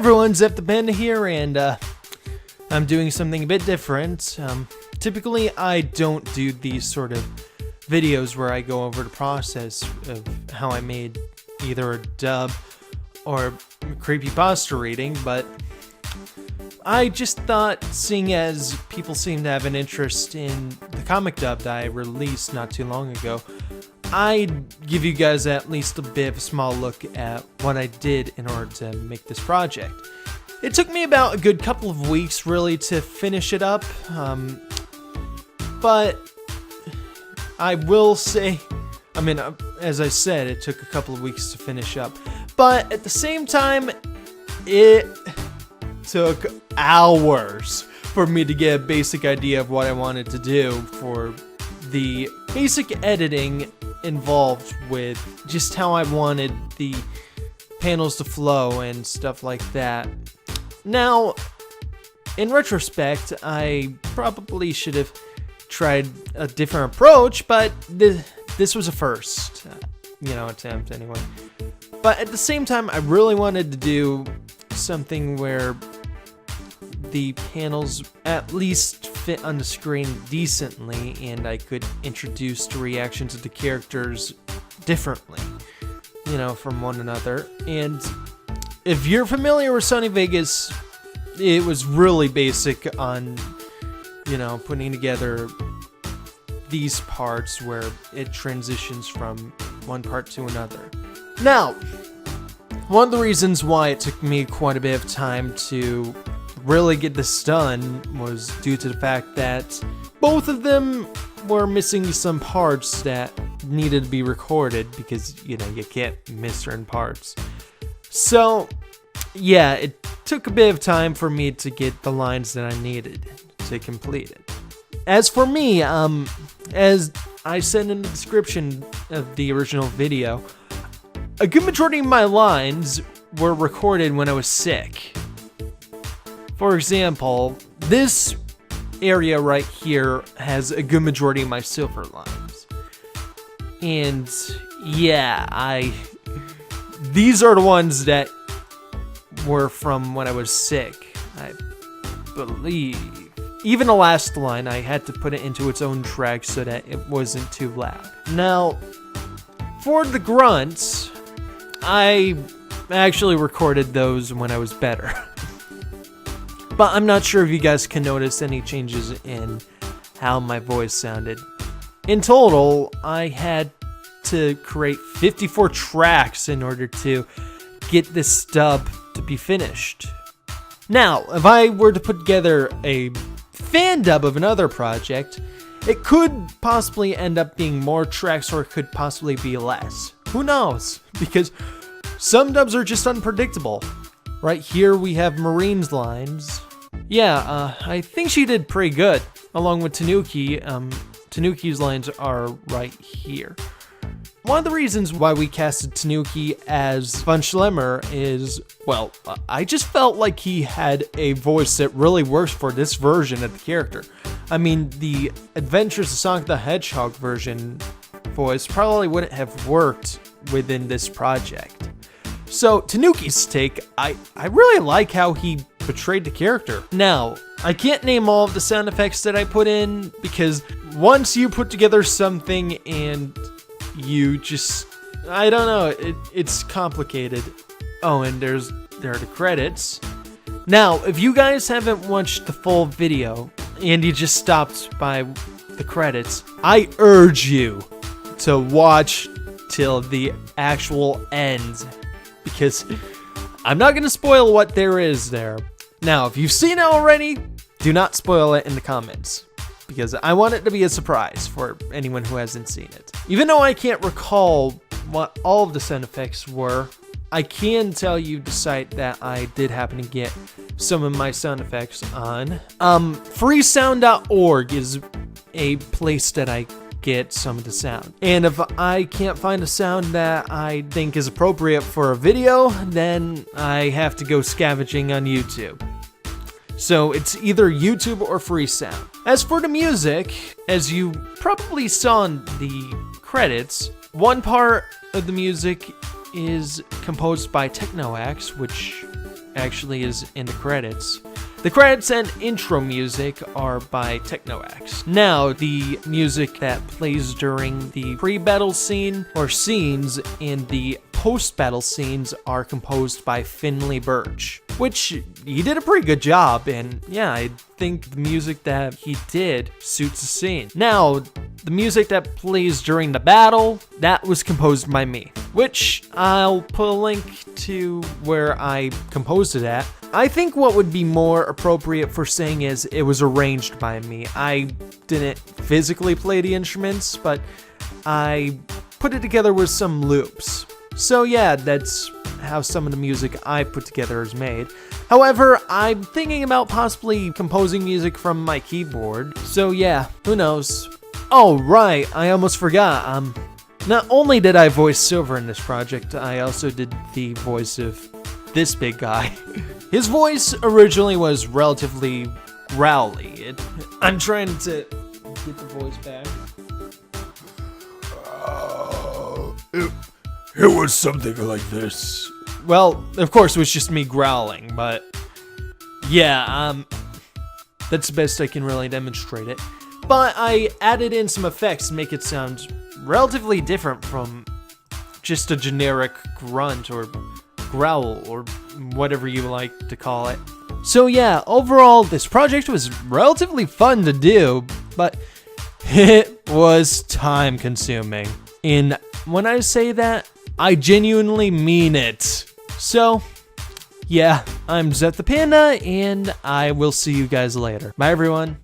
everyone, XephThePanda here, and I'm doing something a bit different. Typically, I don't do these sort of videos where I go over the process of how I made either a dub or creepypasta reading, but I just thought, seeing as people seem to have an interest in the comic dub that I released not too long ago, I'd give you guys at least a bit of a small look at what I did in order to make this project. It took me about a good couple of weeks really to finish it up, but I will say, as I said, it took a couple of weeks to finish up, but at the same time, it took hours for me to get a basic idea of what I wanted to do for the basic editing involved with just how I wanted the panels to flow and stuff like that. Now, in retrospect, I probably should have tried a different approach, but this was a first, attempt anyway. But at the same time, I really wanted to do something where the panels at least fit on the screen decently, and I could introduce the reactions of the characters differently, from one another. And if you're familiar with Sony Vegas, it was really basic on, putting together these parts where it transitions from one part to another. Now, one of the reasons why it took me quite a bit of time to really get this done was due to the fact that both of them were missing some parts that needed to be recorded because, you can't miss certain parts. So, yeah, it took a bit of time for me to get the lines that I needed to complete it. As for me, as I said in the description of the original video, a good majority of my lines were recorded when I was sick. For example, this area right here has a good majority of my silver lines. And yeah, these are the ones that were from when I was sick, I believe. Even the last line, I had to put it into its own track so that it wasn't too loud. Now, for the grunts, I actually recorded those when I was better. But I'm not sure if you guys can notice any changes in how my voice sounded. In total, I had to create 54 tracks in order to get this dub to be finished. Now, if I were to put together a fan dub of another project, it could possibly end up being more tracks, or it could possibly be less. Who knows? Because some dubs are just unpredictable. Right here we have Marine's lines. Yeah, I think she did pretty good, along with Tanooki. Tanooki's lines are right here. One of the reasons why we casted Tanooki as Von Schlemmer is, well, I just felt like he had a voice that really works for this version of the character. I mean, the Adventures of Sonic the Hedgehog version voice probably wouldn't have worked within this project. So, Tanooki's take, I really like how he portrayed the character. Now, I can't name all of the sound effects that I put in, because once you put together something and you just, I don't know, it's complicated. Oh, and there are the credits. Now, if you guys haven't watched the full video and you just stopped by the credits, I urge you to watch till the actual end, because I'm not going to spoil what there is there. Now, if you've seen it already, do not spoil it in the comments, because I want it to be a surprise for anyone who hasn't seen it. Even though I can't recall what all of the sound effects were, I can tell you the site that I did happen to get some of my sound effects on. freesound.org is a place that I get some of the sound. And if I can't find a sound that I think is appropriate for a video, then I have to go scavenging on YouTube. So it's either YouTube or Freesound. As for the music, as you probably saw in the credits, one part of the music is composed by Technoax, which actually is in the credits. The credits and intro music are by TechnoX. Now, the music that plays during the pre-battle scene or scenes in the post-battle scenes are composed by Finley Birch, which he did a pretty good job, and yeah, I think the music that he did suits the scene. Now, the music that plays during the battle, that was composed by me, which I'll put a link to where I composed it at. I think what would be more appropriate for saying is it was arranged by me. I didn't physically play the instruments, but I put it together with some loops. So yeah, that's how some of the music I put together is made. However, I'm thinking about possibly composing music from my keyboard. So yeah, who knows? Oh right, I almost forgot. Not only did I voice Silver in this project, I also did the voice of this big guy. His voice originally was relatively growly. I'm trying to get the voice back. It was something like this. Well, of course, it was just me growling, but yeah, that's the best I can really demonstrate it. But I added in some effects to make it sound relatively different from just a generic grunt or growl or whatever you like to call it. So yeah, overall, this project was relatively fun to do, but it was time consuming. And when I say that, I genuinely mean it. So, yeah, I'm XephThePanda, and I will see you guys later. Bye, everyone.